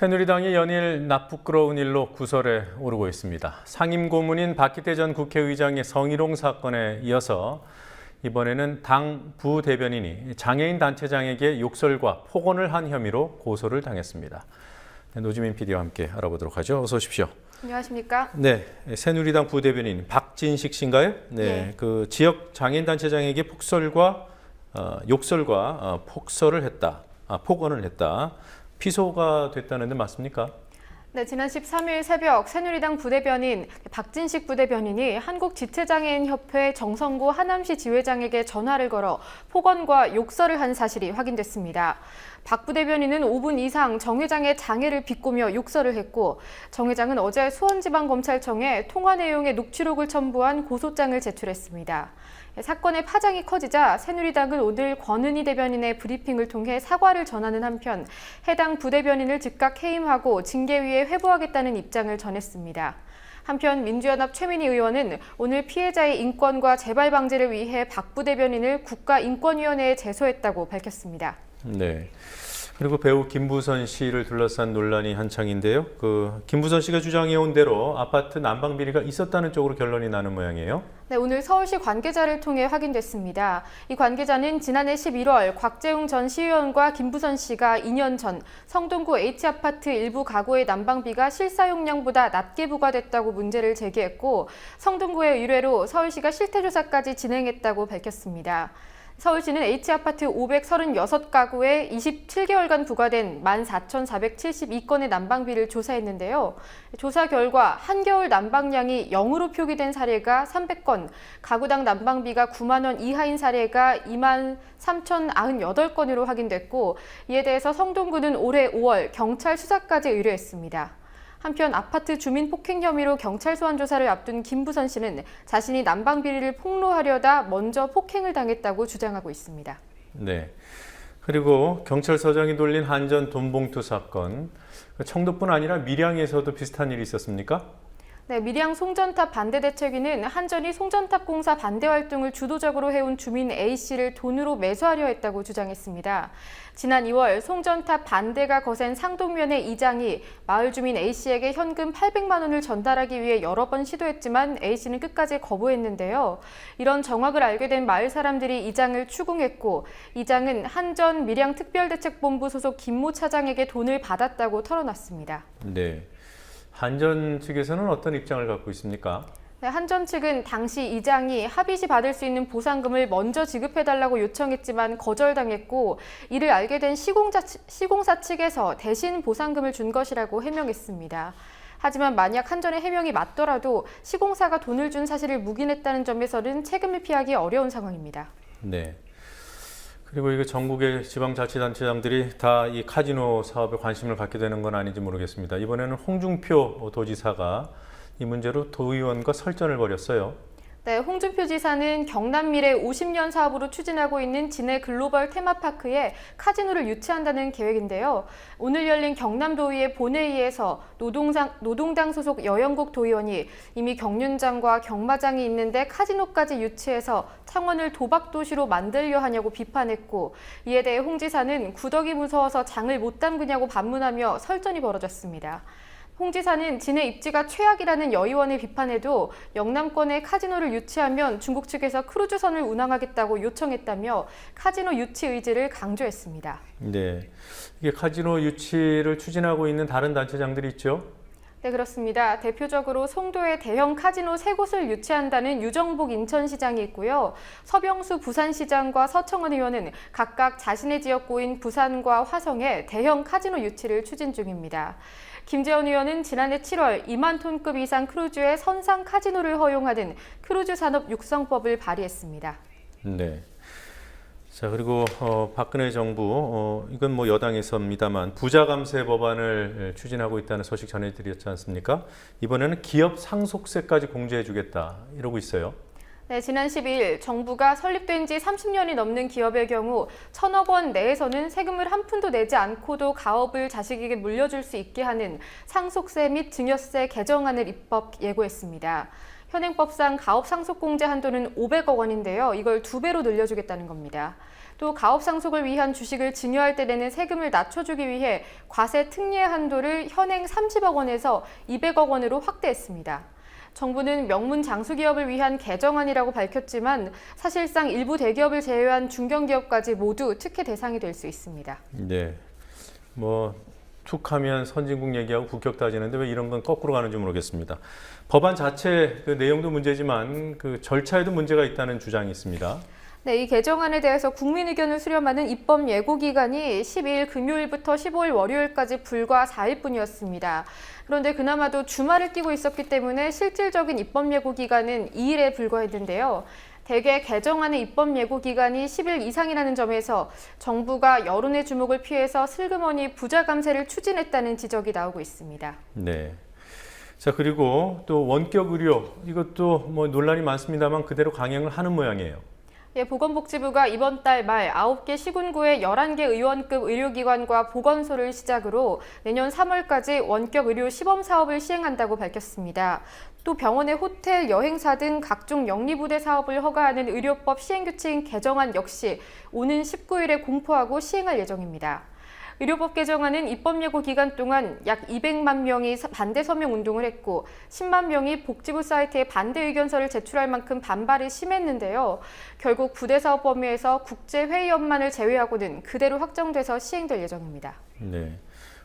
새누리당이 연일 나쁘끄러운 일로 구설에 오르고 있습니다. 상임고문인 박기태 전 국회의장의 성희롱 사건에 이어서 이번에는 당 부대변인이 장애인 단체장에게 욕설과 폭언을 한 혐의로 고소를 당했습니다. 노지민 PD와 함께 알아보도록 하죠. 어서 오십시오. 안녕하십니까? 네, 새누리당 부대변인 박진식 씨인가요? 네, 그 지역 장애인 단체장에게 욕설과 폭언을 했다. 피소가 됐다는데 맞습니까? 네, 지난 13일 새벽 새누리당 부대변인 박진식 부대변인이 한국지체장애인협회 정성구 하남시 지회장에게 전화를 걸어 폭언과 욕설을 한 사실이 확인됐습니다. 박 부대변인은 5분 이상 정 회장의 장애를 비꼬며 욕설을 했고, 정 회장은 어제 수원지방검찰청에 통화 내용의 녹취록을 첨부한 고소장을 제출했습니다. 사건의 파장이 커지자 새누리당은 오늘 권은희 대변인의 브리핑을 통해 사과를 전하는 한편 해당 부대변인을 즉각 해임하고 징계위에 회부하겠다는 입장을 전했습니다. 한편 민주연합 최민희 의원은 오늘 피해자의 인권과 재발 방지를 위해 박 부대변인을 국가인권위원회에 제소했다고 밝혔습니다. 네. 그리고 배우 김부선 씨를 둘러싼 논란이 한창인데요. 김부선 씨가 주장해온 대로 아파트 난방 비리가 있었다는 쪽으로 결론이 나는 모양이에요. 네, 오늘 서울시 관계자를 통해 확인됐습니다. 이 관계자는 지난해 11월 곽재웅 전 시의원과 김부선 씨가 2년 전 성동구 H아파트 일부 가구의 난방비가 실사용량보다 낮게 부과됐다고 문제를 제기했고, 성동구의 의뢰로 서울시가 실태조사까지 진행했다고 밝혔습니다. 서울시는 H아파트 536가구에 27개월간 부과된 14,472건의 난방비를 조사했는데요. 조사 결과 한겨울 난방량이 0으로 표기된 사례가 300건, 가구당 난방비가 9만 원 이하인 사례가 23,098건으로 확인됐고, 이에 대해서 성동구는 올해 5월 경찰 수사까지 의뢰했습니다. 한편 아파트 주민 폭행 혐의로 경찰 소환 조사를 앞둔 김부선 씨는 자신이 난방 비리를 폭로하려다 먼저 폭행을 당했다고 주장하고 있습니다. 네. 그리고 경찰서장이 돌린 한전 돈봉투 사건, 청도뿐 아니라 밀양에서도 비슷한 일이 있었습니까? 네, 밀양 송전탑 반대대책위는 한전이 송전탑 공사 반대 활동을 주도적으로 해온 주민 A씨를 돈으로 매수하려 했다고 주장했습니다. 지난 2월 송전탑 반대가 거센 상동면의 이장이 마을 주민 A씨에게 현금 800만 원을 전달하기 위해 여러 번 시도했지만 A씨는 끝까지 거부했는데요. 이런 정황을 알게 된 마을 사람들이 이장을 추궁했고, 이장은 한전 밀양특별대책본부 소속 김모 차장에게 돈을 받았다고 털어놨습니다. 네. 한전 측에서는 어떤 입장을 갖고 있습니까? 네, 한전 측은 당시 이장이 합의 시 받을 수 있는 보상금을 먼저 지급해달라고 요청했지만 거절당했고, 이를 알게 된 시공사 측에서 대신 보상금을 준 것이라고 해명했습니다. 하지만 만약 한전의 해명이 맞더라도 시공사가 돈을 준 사실을 묵인했다는 점에서는 책임을 피하기 어려운 상황입니다. 네. 그리고 이거 전국의 지방자치단체장들이 다 이 카지노 사업에 관심을 갖게 되는 건 아닌지 모르겠습니다. 이번에는 홍준표 도지사가 이 문제로 도의원과 설전을 벌였어요. 네, 홍준표 지사는 경남미래 50년 사업으로 추진하고 있는 진해 글로벌 테마파크에 카지노를 유치한다는 계획인데요. 오늘 열린 경남도의회 본회의에서 노동당 소속 여영국 도의원이 이미 경륜장과 경마장이 있는데 카지노까지 유치해서 창원을 도박도시로 만들려 하냐고 비판했고, 이에 대해 홍 지사는 구덕이 무서워서 장을 못 담그냐고 반문하며 설전이 벌어졌습니다. 홍 지사는 진해 입지가 최악이라는 여 의원의 비판에도 영남권에 카지노를 유치하면 중국 측에서 크루즈선을 운항하겠다고 요청했다며 카지노 유치 의지를 강조했습니다. 네, 이게 카지노 유치를 추진하고 있는 다른 단체장들이 있죠? 네, 그렇습니다. 대표적으로 송도에 대형 카지노 3곳을 유치한다는 유정복 인천시장이 있고요. 서병수 부산시장과 서청원 의원은 각각 자신의 지역구인 부산과 화성에 대형 카지노 유치를 추진 중입니다. 김재원 의원은 지난해 7월 2만 톤급 이상 크루즈의 선상 카지노를 허용하는 크루즈 산업 육성법을 발의했습니다. 네. 자, 그리고 박근혜 정부, 이건 뭐 여당에서입니다만 부자 감세 법안을 추진하고 있다는 소식 전해드렸지 않습니까? 이번에는 기업 상속세까지 공제해주겠다 이러고 있어요. 네, 지난 12일 정부가 설립된 지 30년이 넘는 기업의 경우 1,000억 원 내에서는 세금을 한 푼도 내지 않고도 가업을 자식에게 물려줄 수 있게 하는 상속세 및 증여세 개정안을 입법 예고했습니다. 현행법상 가업 상속공제 한도는 500억 원인데요. 이걸 2배로 늘려주겠다는 겁니다. 또 가업 상속을 위한 주식을 증여할 때 내는 세금을 낮춰주기 위해 과세 특례 한도를 현행 30억 원에서 200억 원으로 확대했습니다. 정부는 명문 장수기업을 위한 개정안이라고 밝혔지만 사실상 일부 대기업을 제외한 중견기업까지 모두 특혜 대상이 될 수 있습니다. 네, 뭐 툭하면 선진국 얘기하고 국격 따지는데 왜 이런 건 거꾸로 가는지 모르겠습니다. 법안 자체 그 내용도 문제지만 그 절차에도 문제가 있다는 주장이 있습니다. 네, 이 개정안에 대해서 국민 의견을 수렴하는 입법 예고 기간이 12일 금요일부터 15일 월요일까지 불과 4일뿐이었습니다. 그런데 그나마도 주말을 끼고 있었기 때문에 실질적인 입법 예고 기간은 2일에 불과했는데요. 대개 개정안의 입법 예고 기간이 10일 이상이라는 점에서 정부가 여론의 주목을 피해서 슬그머니 부자 감세를 추진했다는 지적이 나오고 있습니다. 네. 자, 그리고 또 원격 의료 이것도 뭐 논란이 많습니다만 그대로 강행을 하는 모양이에요. 예, 보건복지부가 이번 달 말 9개 시군구의 11개 의원급 의료기관과 보건소를 시작으로 내년 3월까지 원격 의료 시범 사업을 시행한다고 밝혔습니다. 또 병원의 호텔, 여행사 등 각종 영리부대 사업을 허가하는 의료법 시행규칙 개정안 역시 오는 19일에 공포하고 시행할 예정입니다. 의료법 개정안은 입법 예고 기간 동안 약 200만 명이 반대 서명 운동을 했고 10만 명이 복지부 사이트에 반대 의견서를 제출할 만큼 반발이 심했는데요. 결국 부대 사업 범위에서 국제 회의업만을 제외하고는 그대로 확정돼서 시행될 예정입니다. 네.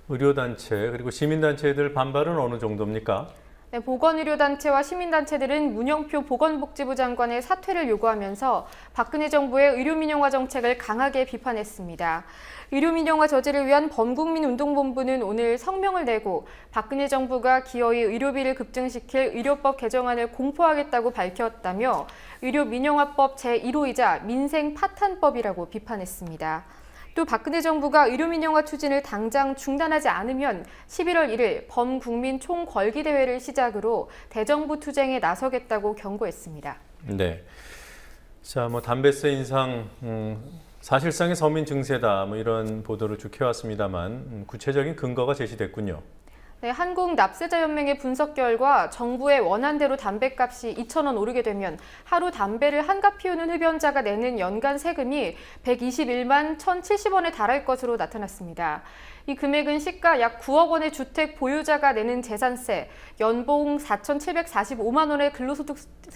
의료단체 그리고 시민단체들 반발은 어느 정도입니까? 네, 보건의료단체와 시민단체들은 문영표 보건복지부 장관의 사퇴를 요구하면서 박근혜 정부의 의료민영화 정책을 강하게 비판했습니다. 의료민영화 저지를 위한 범국민운동본부는 오늘 성명을 내고 박근혜 정부가 기어이 의료비를 급증시킬 의료법 개정안을 공포하겠다고 밝혔다며 의료민영화법 제1호이자 민생파탄법이라고 비판했습니다. 또 박근혜 정부가 의료민영화 추진을 당장 중단하지 않으면 11월 1일 범국민 총궐기대회를 시작으로 대정부 투쟁에 나서겠다고 경고했습니다. 네. 자, 뭐 담배세 인상 사실상의 서민 증세다 뭐 이런 보도를 쭉 해왔습니다만 구체적인 근거가 제시됐군요. 네, 한국납세자연맹의 분석 결과 정부의 원안대로 담배값이 2,000원 오르게 되면 하루 담배를 한갑 피우는 흡연자가 내는 연간 세금이 121만 1,070원에 달할 것으로 나타났습니다. 이 금액은 시가 약 9억 원의 주택 보유자가 내는 재산세, 연봉 4,745만 원의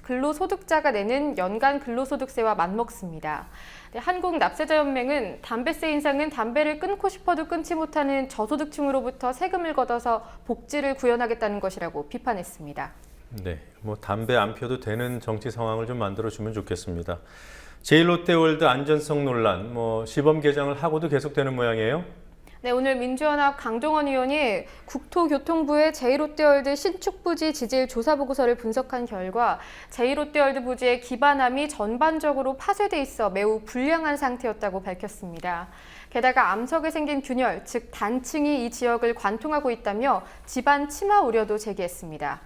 근로소득자가 내는 연간 근로소득세와 맞먹습니다. 네, 한국납세자연맹은 담배세 인상은 담배를 끊고 싶어도 끊지 못하는 저소득층으로부터 세금을 걷어서 복지를 구현하겠다는 것이라고 비판했습니다. 네, 뭐 담배 안 피워도 되는 정치 상황을 좀 만들어주면 좋겠습니다. 제1롯데월드 안전성 논란, 뭐 시범 개장을 하고도 계속되는 모양이에요. 네, 오늘 민주연합 강종원 의원이 국토교통부의 제1롯데월드 신축 부지 지질 조사 보고서를 분석한 결과 제1롯데월드 부지의 기반함이 전반적으로 파쇄돼 있어 매우 불량한 상태였다고 밝혔습니다. 게다가 암석에 생긴 균열, 즉 단층이 이 지역을 관통하고 있다며 집안 침하 우려도 제기했습니다.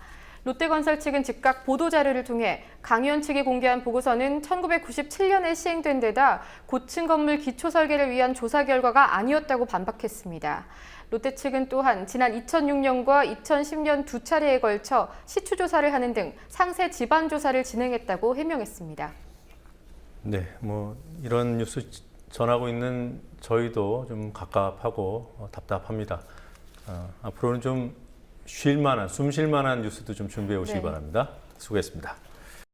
롯데건설 측은 즉각 보도자료를 통해 강 의원 측이 공개한 보고서는 1997년에 시행된 데다 고층 건물 기초 설계를 위한 조사 결과가 아니었다고 반박했습니다. 롯데 측은 또한 지난 2006년과 2010년 두 차례에 걸쳐 시추 조사를 하는 등 상세 집안 조사를 진행했다고 해명했습니다. 네, 뭐 이런 뉴스 전하고 있는 저희도 좀 갑갑하고 답답합니다. 앞으로는 좀 숨 쉴 만한 뉴스도 좀 준비해 오시기 바랍니다. 수고했습니다.